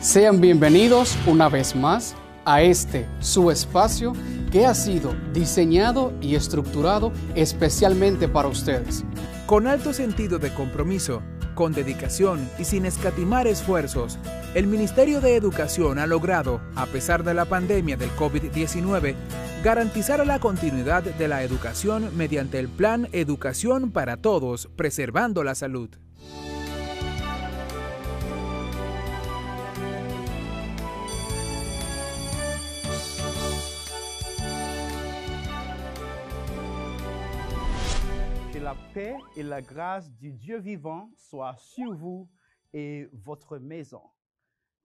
Sean bienvenidos una vez más a su espacio que ha sido diseñado y estructurado especialmente para ustedes. Con alto sentido de compromiso, con dedicación y sin escatimar esfuerzos, el Ministerio de Educación ha logrado, a pesar de la pandemia del COVID-19, garantizar la continuidad de la educación mediante el Plan Educación para Todos, preservando la salud. Que la paix et la grâce du Dieu vivant soient sur vous et votre maison.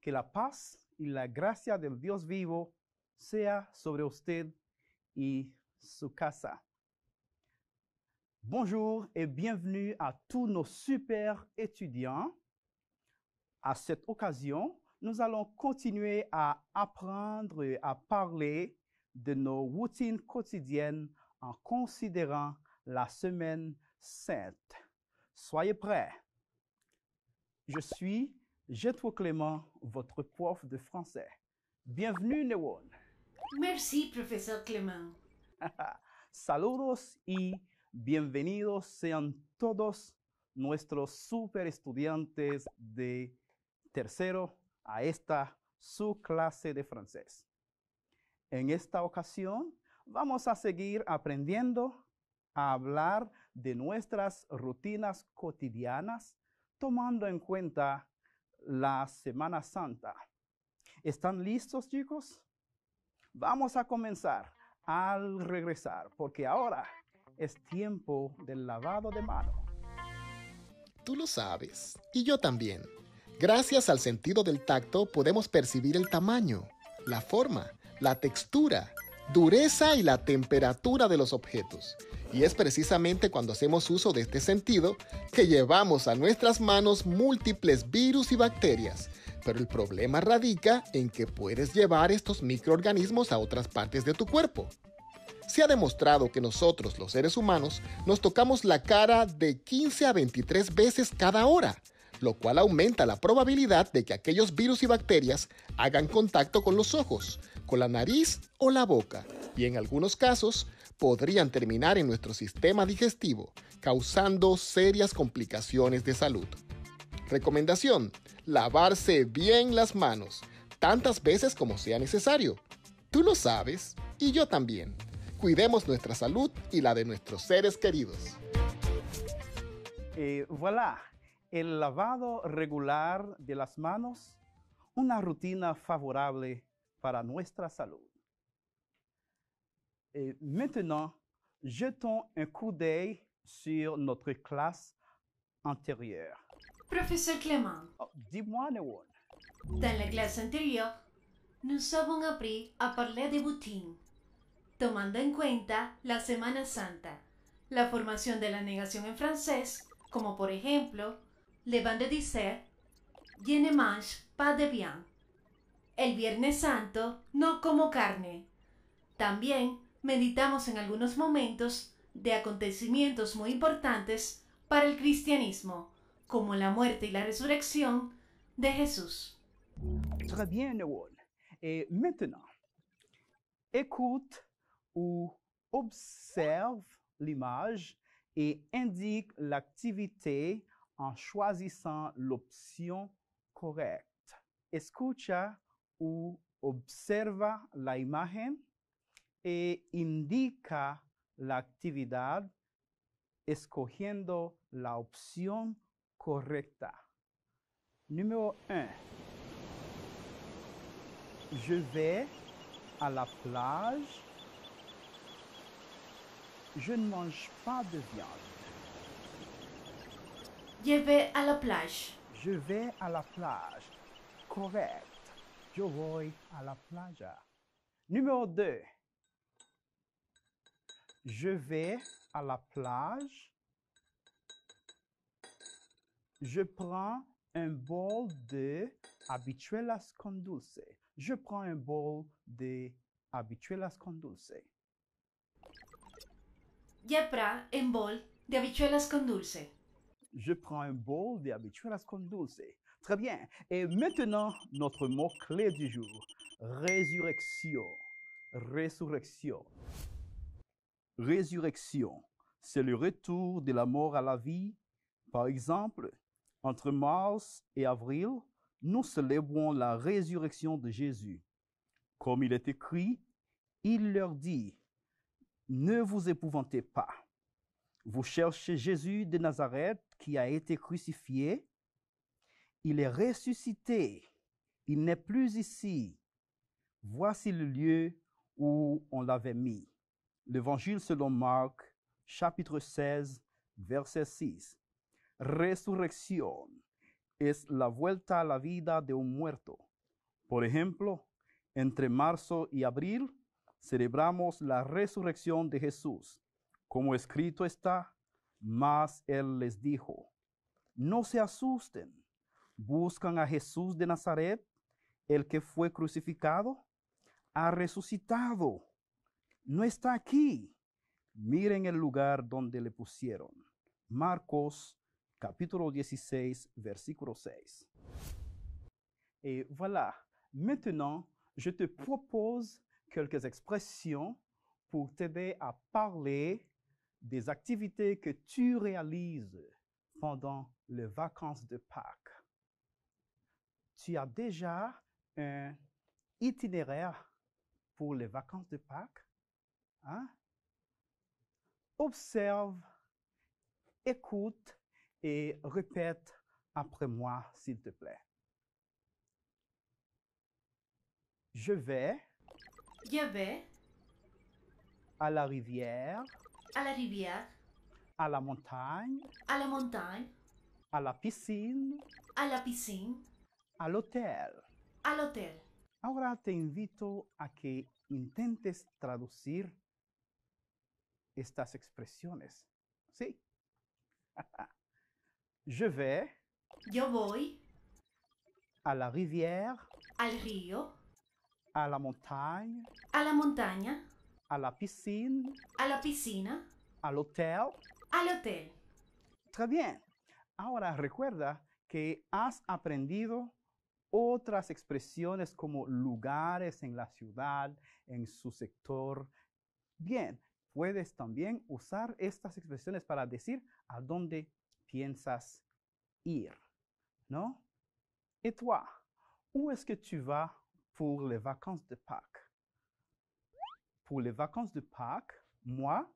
Que la paz y la gracia del Dios vivo sea sobre usted y su casa. Bonjour et bienvenue à tous nos super étudiants. À cette occasion, nous allons continuer à apprendre et à parler de nos routines quotidiennes en considérant la semaine sainte. Soyez prêts. Je suis Jetro Clément, votre prof de français. Bienvenue, Newon. Merci, profesor Clément. Saludos y bienvenidos sean todos nuestros super estudiantes de tercero a esta su clase de francés. En esta ocasión vamos a seguir aprendiendo a hablar de nuestras rutinas cotidianas, tomando en cuenta la Semana Santa. ¿Están listos, chicos? Vamos a comenzar al regresar, porque ahora es tiempo del lavado de manos. Tú lo sabes, y yo también. Gracias al sentido del tacto podemos percibir el tamaño, la forma, la textura, dureza y la temperatura de los objetos. Y es precisamente cuando hacemos uso de este sentido que llevamos a nuestras manos múltiples virus y bacterias. Pero el problema radica en que puedes llevar estos microorganismos a otras partes de tu cuerpo. Se ha demostrado que nosotros, los seres humanos, nos tocamos la cara de 15 a 23 veces cada hora, lo cual aumenta la probabilidad de que aquellos virus y bacterias hagan contacto con los ojos, con la nariz o la boca, y en algunos casos podrían terminar en nuestro sistema digestivo, causando serias complicaciones de salud. Recomendación: lavarse bien las manos, tantas veces como sea necesario. Tú lo sabes, y yo también. Cuidemos nuestra salud y la de nuestros seres queridos. Voilà, el lavado regular de las manos, una rutina favorable para nuestra salud. Maintenant, jetons un coup d'œil sur notre classe antérieure. Profesor Clément, Oh, dis-moi, Newon. dans la classe antérieure, nous avons appris à parler de routine, tomando en cuenta la Semana Santa, la formación de la negación en francés, como por ejemplo, le van de dire, je ne mange pas de viande. El Viernes Santo no como carne. También meditamos en algunos momentos de acontecimientos muy importantes para el cristianismo, como la muerte y la resurrección de Jesús. Très bien, Newon. Et maintenant, écoute ou observe l'image et indique l'activité en choisissant l'option correcte. Escucha o observa la imagen e indica la actividad escogiendo la opción correcta. Numéro 1. Je vais à la plage. Je ne mange pas de viande. Je vais à la plage. Je vais à la plage. Correct. Yo voy a la playa. Numéro 2. Je vais à la plage. Je prends un bol de habichuelas con dulce. Je prends un bol de habichuelas con dulce. Je prends un bol de habichuelas con dulce. Je prends un bol de habichuelas con dulce. Très bien. Et maintenant, notre mot-clé du jour. Résurrection. Résurrection. Résurrection. C'est le retour de la mort à la vie. Par exemple, entre mars et avril, nous célébrons la résurrection de Jésus. Comme il est écrit, il leur dit, ne vous épouvantez pas. Vous cherchez Jésus de Nazareth qui a été crucifié. Il est ressuscité. Il n'est plus ici. Voici le lieu où on l'avait mis. L'Évangile selon Marc, chapitre 16, verset 6. Resurrección es la vuelta a la vida de un muerto. Por ejemplo, entre marzo y abril celebramos la resurrección de Jesús. Como escrito está, mas él les dijo, no se asusten, buscan a Jesús de Nazaret, el que fue crucificado, ha resucitado, no está aquí. Miren el lugar donde le pusieron. Marcos, capítulo 16, versículo 6. Et voilà, maintenant, je te propose quelques expressions pour t'aider à parler des activités que tu réalises pendant les vacances de Pâques. Tu as déjà un itinéraire pour les vacances de Pâques? Hein? Observe, écoute et répète après moi, s'il te plaît. Je vais à la rivière, a la rivière, à la montagne, a la montagne, à la piscine, a la piscine, à l'hôtel. al hotel. Ahora te invito a que intentes traducir estas expresiones. ¿Sí? Je vais Yo voy à la rivière, al río, à la montagne, a la montaña, à la piscine, a la piscina, à l'hôtel. al hotel. Très bien. Ahora recuerda que has aprendido otras expresiones como lugares en la ciudad, en su sector. Bien, puedes también usar estas expresiones para decir a dónde piensas ir, ¿no? Et toi, où est-ce que tu vas pour les vacances de Pâques? Pour les vacances de Pâques, moi,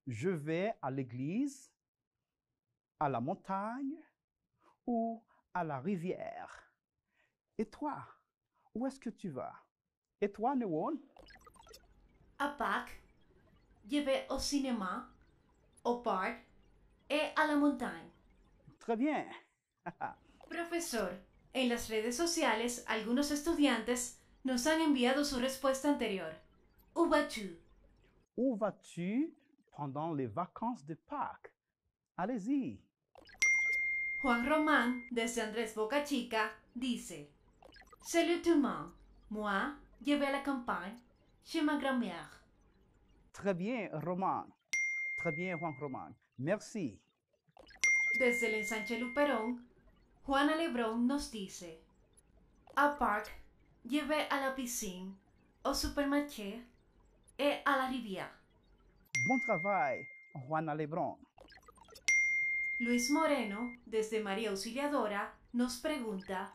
je vais à l'église, à la montagne ou à la rivière. Et toi, où est-ce que tu vas? Et toi, Newon? A Pâques, je vais au cinéma, au parc et a la montagne. Très bien. Profesor, en las redes sociales algunos estudiantes nos han enviado su respuesta anterior. Où vas-tu? Où vas-tu pendant les vacances de Pâques? Allez-y. Juan Román, desde Andrés Boca Chica, dice: Salut tout le monde. Moi, je vais à la campagne, chez ma grand-mère. Très bien, Roman. Très bien, Juan Román. Merci. Desde el ensanche Luperón, Juana Lebrón nos dice: A parc, je vais à la piscine, au supermarché et à la rivière. Bon travail, Juana Lebrón. Luis Moreno, desde María Auxiliadora, nos pregunta: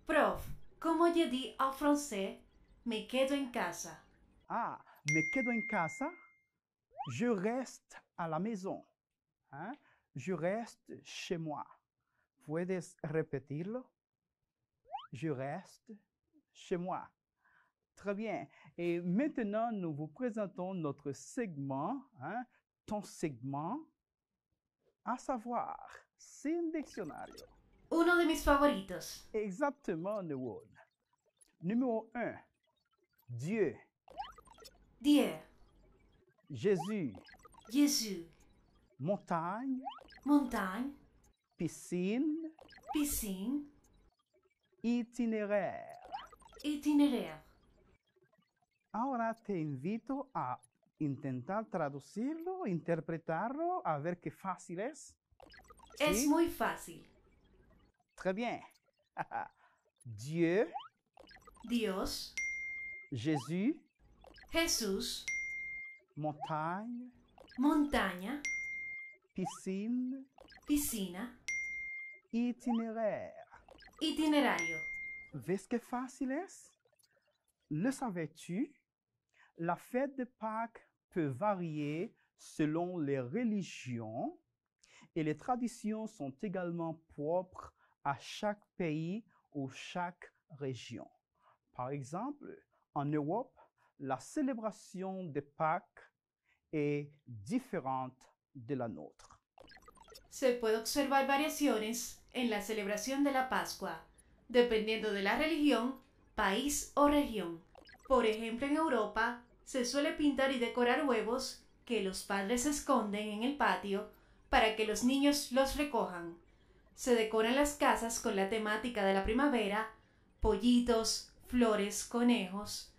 Prof, ¿cómo je dis en français me quedo en casa? Ah, me quedo en casa. Je reste à la maison. Hein? Je reste chez moi. ¿Puedes repetirlo? Je reste chez moi. Très bien. Et maintenant, nous vous présentons notre segment, hein, ton segment, à savoir, sin diccionario. Uno de mis favoritos. Exactement, Newon. Numéro 1. Dieu, Dieu, Jésus, Jésus, montagne, montagne, piscine, piscine, itinéraire. itinéraire. Ahora te invito a intentar traducirlo, interpretarlo, a ver qué fácil es. Es ¿Sí? muy fácil. Très bien. Dieu, Dios, Jésus, Jesús, montagne, montaña, piscine, piscina, itinéraire. itinerario. ¿Ves qué fácil es? Le savais-tu? La fête de Pâques peut varier selon les religions et les traditions sont également propres à chaque pays ou chaque région. Par exemple, en Europe, la célébration de Pâques est différente de la nôtre. Se puede observar variaciones en la celebración de la Pascua, dependiendo de la religión, país o región. Por ejemplo, en Europa se suele pintar y decorar huevos que los padres esconden en el patio para que los niños los recojan. Se decoran las casas con la temática de la primavera, pollitos, flores, conejos.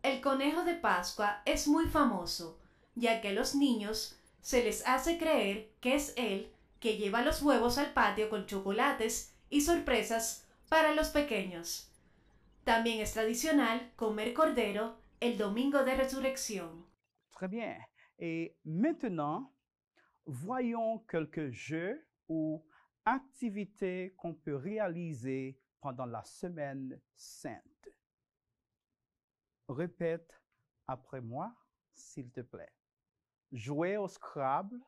El conejo de Pascua es muy famoso, ya que a los niños se les hace creer que es él que lleva los huevos al patio con chocolates y sorpresas para los pequeños. También es tradicional comer cordero el domingo de resurrección. Très bien. Et maintenant, voyons quelques jeux ou activités qu'on peut réaliser pendant la semaine sainte. Répète après moi, s'il te plaît. Jouer au Scrabble,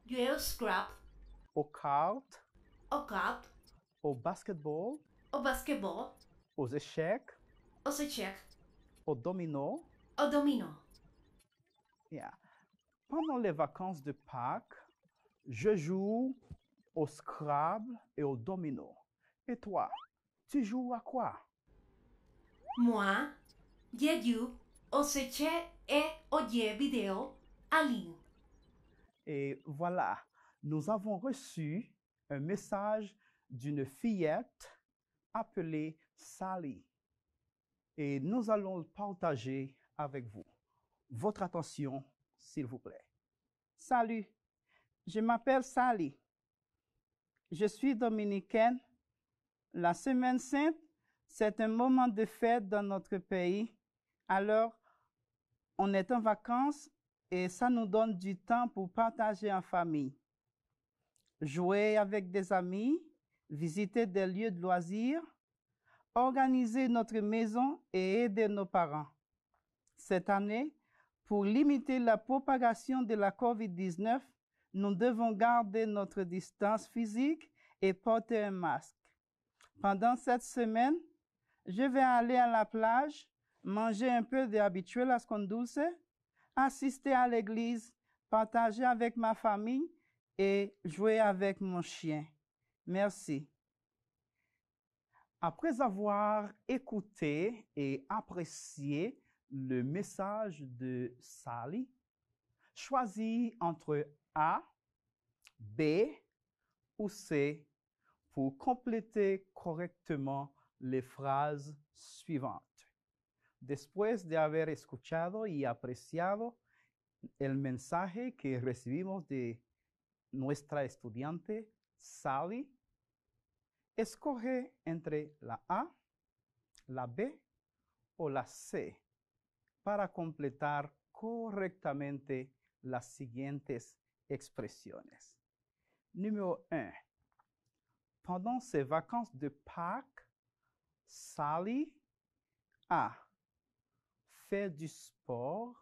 Jouer au Scrabble, aux cartes, au cartes, au basketball, au basketball, aux échecs, au échecs, au domino. au domino. Yeah. Pendant les vacances de Pâques, je joue au Scrabble et au domino. Et toi, tu joues à quoi? Moi, je joue au échecs et au jeux vidéo en ligne. Et voilà, nous avons reçu un message d'une fillette appelée Sally. Et nous allons le partager avec vous. Votre attention, s'il vous plaît. Salut, je m'appelle Sally. Je suis dominicaine. La Semaine Sainte, c'est un moment de fête dans notre pays. Alors, on est en vacances et ça nous donne du temps pour partager en famille. Jouer avec des amis, visiter des lieux de loisirs, organiser notre maison et aider nos parents. Cette année, pour limiter la propagation de la COVID-19, nous devons garder notre distance physique et porter un masque. Pendant cette semaine, je vais aller à la plage, manger un peu de habichuelas con dulce, assister à l'église, partager avec ma famille et jouer avec mon chien. Merci. Après avoir écouté et apprécié le message de Sally, choisis entre A, B ou C pour compléter correctement les phrases suivantes. Después de haber escuchado y apreciado el mensaje que recibimos de nuestra estudiante Sally, escoge entre la A, la B o la C para completar correctamente las siguientes expresiones. Numéro 1. Pendant ses vacances de Pâques, Sally A. Fait du sport,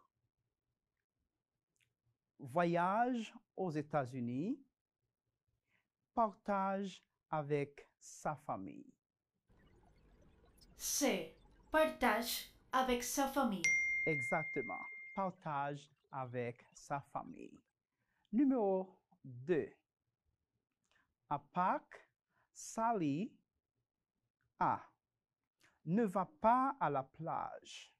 voyage aux États-Unis, partage avec sa famille. C. Partage avec sa famille. Exactement. Partage avec sa famille. Numéro 2. À Pâques, Sally A. Ne va pas à la plage.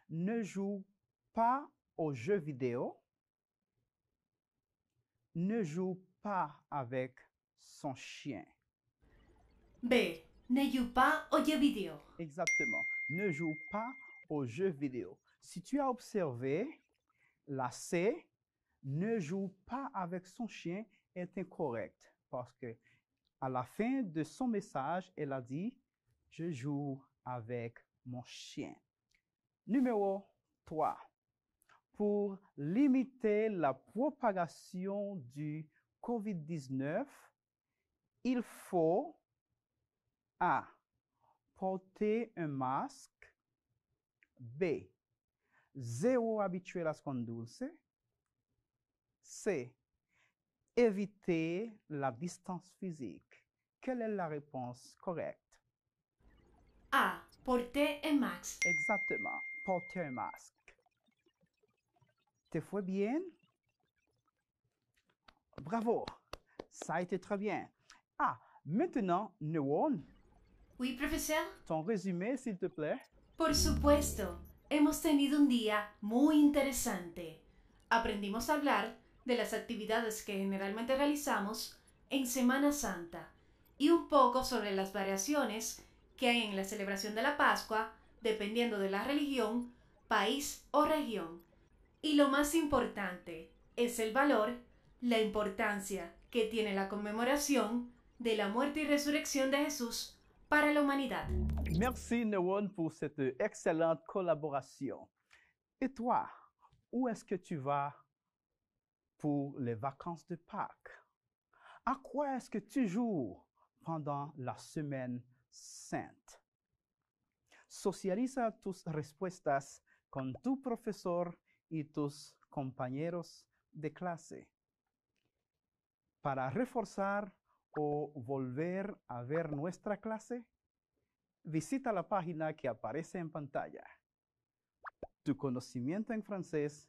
Ne joue pas aux jeux vidéo. Ne joue pas avec son chien. B. Ne joue pas aux jeux vidéo. Exactement. Ne joue pas aux jeux vidéo. Si tu as observé, la C, ne joue pas avec son chien, est incorrecte parce que À la fin de son message, elle a dit, je joue avec mon chien. Numéro 3. Pour limiter la propagation du COVID-19, il faut A. Porter un masque. B. Zéro habitué las con dulce. C. Éviter la distance physique. Quelle est la réponse correcte? A. Porter un masque. Exactement. Porter un masque. Te fue bien? Bravo. Ça a été très bien. Ah, maintenant, Neuron, Oui, profesor. ton résumé, s'il te plaît. Por supuesto, hemos tenido un día muy interesante. Aprendimos a hablar de las actividades que generalmente realizamos en Semana Santa y un poco sobre las variaciones que hay en la celebración de la Pascua dependiendo de la religión, país o región. Y lo más importante es el valor, la importancia que tiene la conmemoración de la muerte y resurrección de Jesús para la humanidad. Merci, Neuron, pour cette excellente collaboration. Et toi, où est-ce que tu vas pour les vacances de Pâques? À quoi est-ce que tu joues pendant la semaine sainte? Socializa tus respuestas con tu profesor y tus compañeros de clase. Para reforzar o volver a ver nuestra clase, visita la página que aparece en pantalla. Tu conocimiento en francés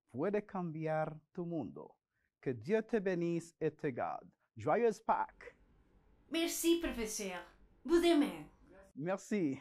puede cambiar tu mundo. Que Dieu te bénisse et te garde. Joyeuse Pâques! Merci, professeur. Vous demain. Merci.